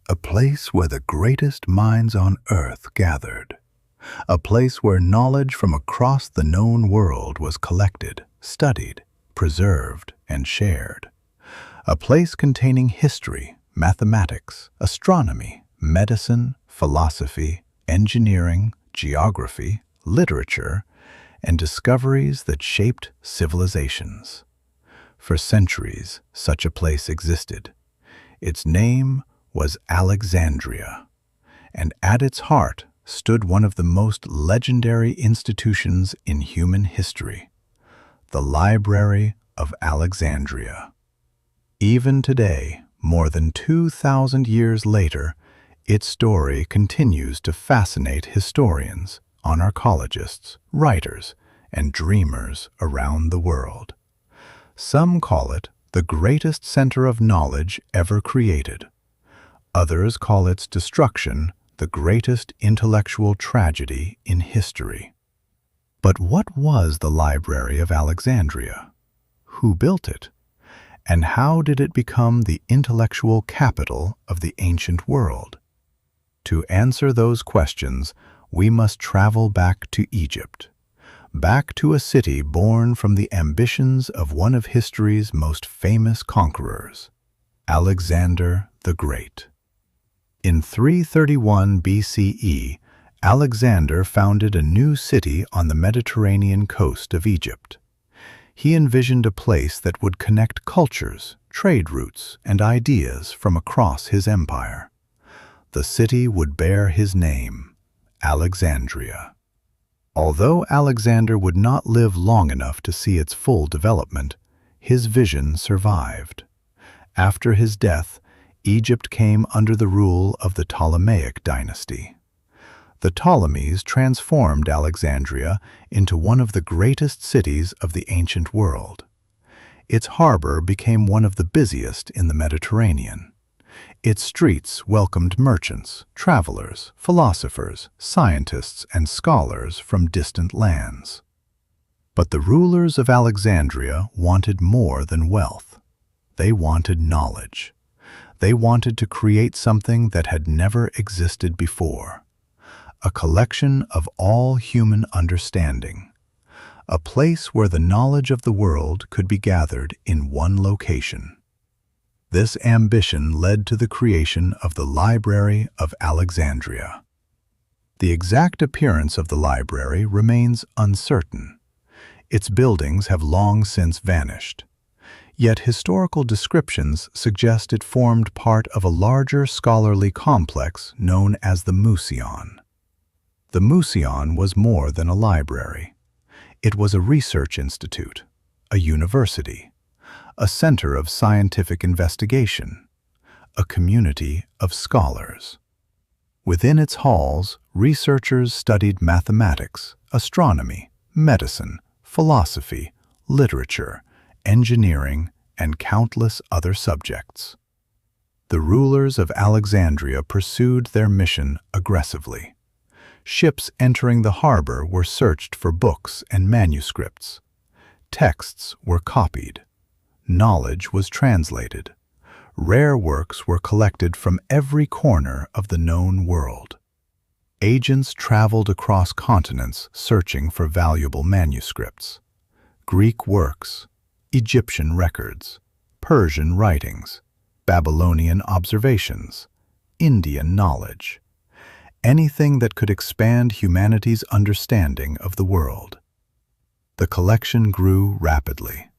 a place where the greatest minds on earth gathered, a place where knowledge from across the known world was collected, studied, preserved, and shared, a place containing history, mathematics, astronomy, medicine, philosophy, engineering, geography, literature, and discoveries that shaped civilizations. For centuries, such a place existed. Its name was Alexandria, and at its heart stood one of the most legendary institutions in human history, the Library of Alexandria. Even today, more than 2,000 years later, its story continues to fascinate historians, archaeologists, writers, and dreamers around the world. Some call it the greatest center of knowledge ever created. Others call its destruction the greatest intellectual tragedy in history. But what was the Library of Alexandria? Who built it? And how did it become the intellectual capital of the ancient world? To answer those questions, we must travel back to Egypt, back to a city born from the ambitions of one of history's most famous conquerors, Alexander the Great. In 331 BCE, Alexander founded a new city on the Mediterranean coast of Egypt. He envisioned a place that would connect cultures, trade routes, and ideas from across his empire. The city would bear his name, Alexandria. Although Alexander would not live long enough to see its full development, his vision survived. After his death, Egypt came under the rule of the Ptolemaic dynasty. The Ptolemies transformed Alexandria into one of the greatest cities of the ancient world. Its harbor became one of the busiest in the Mediterranean. Its streets welcomed merchants, travelers, philosophers, scientists, and scholars from distant lands. But the rulers of Alexandria wanted more than wealth. They wanted knowledge. They wanted to create something that had never existed before. A collection of all human understanding. A place where the knowledge of the world could be gathered in one location. This ambition led to the creation of the Library of Alexandria. The exact appearance of the library remains uncertain. Its buildings have long since vanished. Yet historical descriptions suggest it formed part of a larger scholarly complex known as the Museion. The Museion was more than a library. It was a research institute, a university, a center of scientific investigation, a community of scholars. Within its halls, researchers studied mathematics, astronomy, medicine, philosophy, literature, engineering, and countless other subjects. The rulers of Alexandria pursued their mission aggressively. Ships entering the harbor were searched for books and manuscripts. Texts were copied. Knowledge was translated. Rare works were collected from every corner of the known world. Agents traveled across continents searching for valuable manuscripts. Greek works, Egyptian records, Persian writings, Babylonian observations, Indian knowledge. Anything that could expand humanity's understanding of the world. The collection grew rapidly.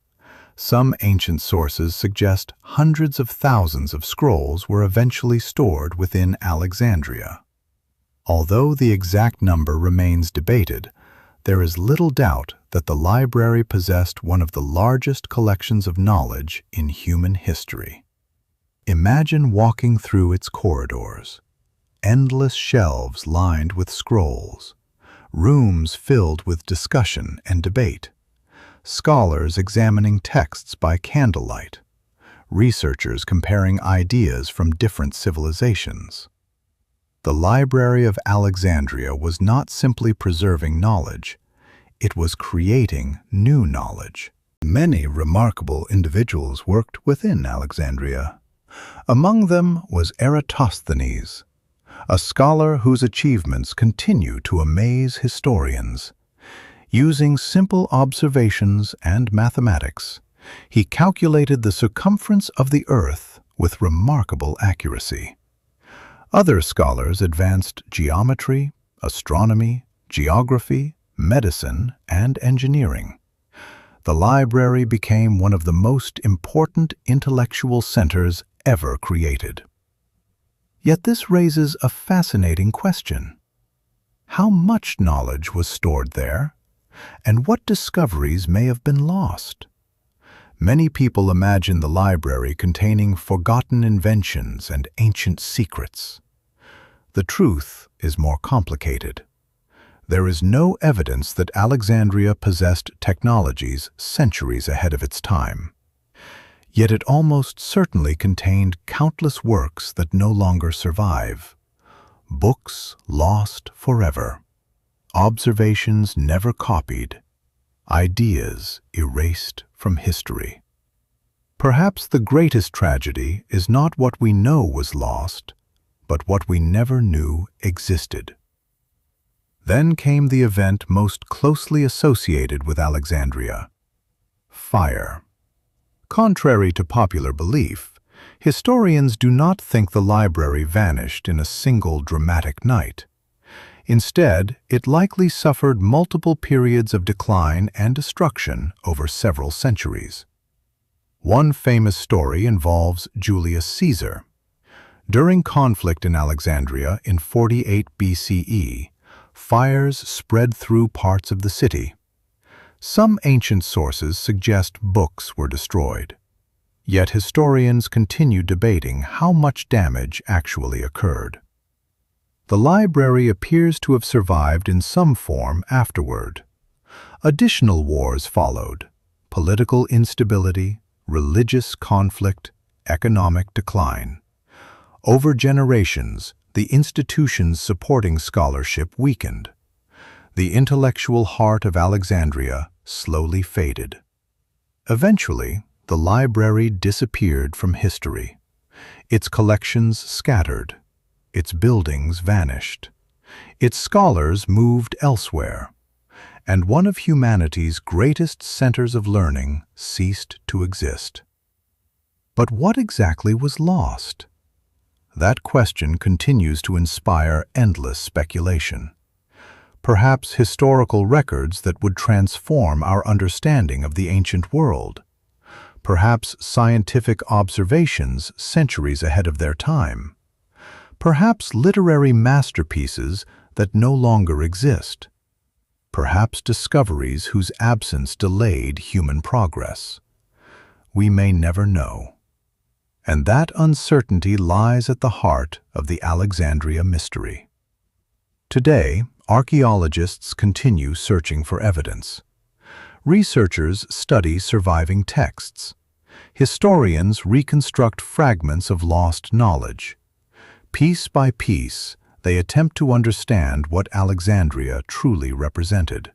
Some ancient sources suggest hundreds of thousands of scrolls were eventually stored within Alexandria. Although the exact number remains debated, there is little doubt that the library possessed one of the largest collections of knowledge in human history. Imagine walking through its corridors. Endless shelves lined with scrolls, rooms filled with discussion and debate, scholars examining texts by candlelight, researchers comparing ideas from different civilizations. The Library of Alexandria was not simply preserving knowledge, it was creating new knowledge. Many remarkable individuals worked within Alexandria. Among them was Eratosthenes, a scholar whose achievements continue to amaze historians. Using simple observations and mathematics, he calculated the circumference of the Earth with remarkable accuracy. Other scholars advanced geometry, astronomy, geography, medicine, and engineering. The library became one of the most important intellectual centers ever created. Yet this raises a fascinating question. How much knowledge was stored there, and what discoveries may have been lost? Many people imagine the library containing forgotten inventions and ancient secrets. The truth is more complicated. There is no evidence that Alexandria possessed technologies centuries ahead of its time. Yet it almost certainly contained countless works that no longer survive. Books lost forever. Observations never copied. Ideas erased from history. Perhaps the greatest tragedy is not what we know was lost, but what we never knew existed. Then came the event most closely associated with Alexandria: fire. Contrary to popular belief, historians do not think the library vanished in a single dramatic night. Instead, it likely suffered multiple periods of decline and destruction over several centuries. One famous story involves Julius Caesar. During conflict in Alexandria in 48 BCE, fires spread through parts of the city. Some ancient sources suggest books were destroyed. Yet historians continue debating how much damage actually occurred. The library appears to have survived in some form afterward. Additional wars followed: political instability, religious conflict, economic decline. Over generations, the institutions supporting scholarship weakened. The intellectual heart of Alexandria slowly faded. Eventually, the library disappeared from history. Its collections scattered. Its buildings vanished. Its scholars moved elsewhere. And one of humanity's greatest centers of learning ceased to exist. But what exactly was lost? That question continues to inspire endless speculation. Perhaps historical records that would transform our understanding of the ancient world. Perhaps scientific observations centuries ahead of their time. Perhaps literary masterpieces that no longer exist. Perhaps discoveries whose absence delayed human progress. We may never know. And that uncertainty lies at the heart of the Alexandria mystery. Today, archaeologists continue searching for evidence. Researchers study surviving texts. Historians reconstruct fragments of lost knowledge. Piece by piece, they attempt to understand what Alexandria truly represented.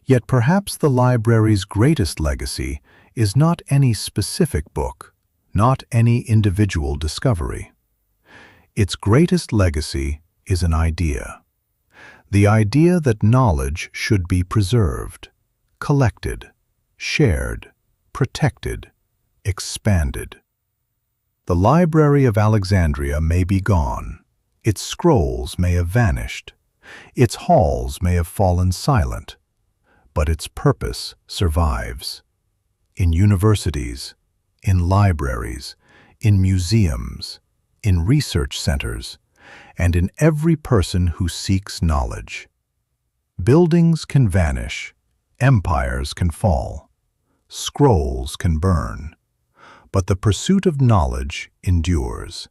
Yet perhaps the library's greatest legacy is not any specific book, not any individual discovery. Its greatest legacy is an idea. The idea that knowledge should be preserved, collected, shared, protected, expanded. The Library of Alexandria may be gone. Its scrolls may have vanished. Its halls may have fallen silent. But its purpose survives. In universities, in libraries, in museums, in research centers, and in every person who seeks knowledge. Buildings can vanish, empires can fall, scrolls can burn, but the pursuit of knowledge endures.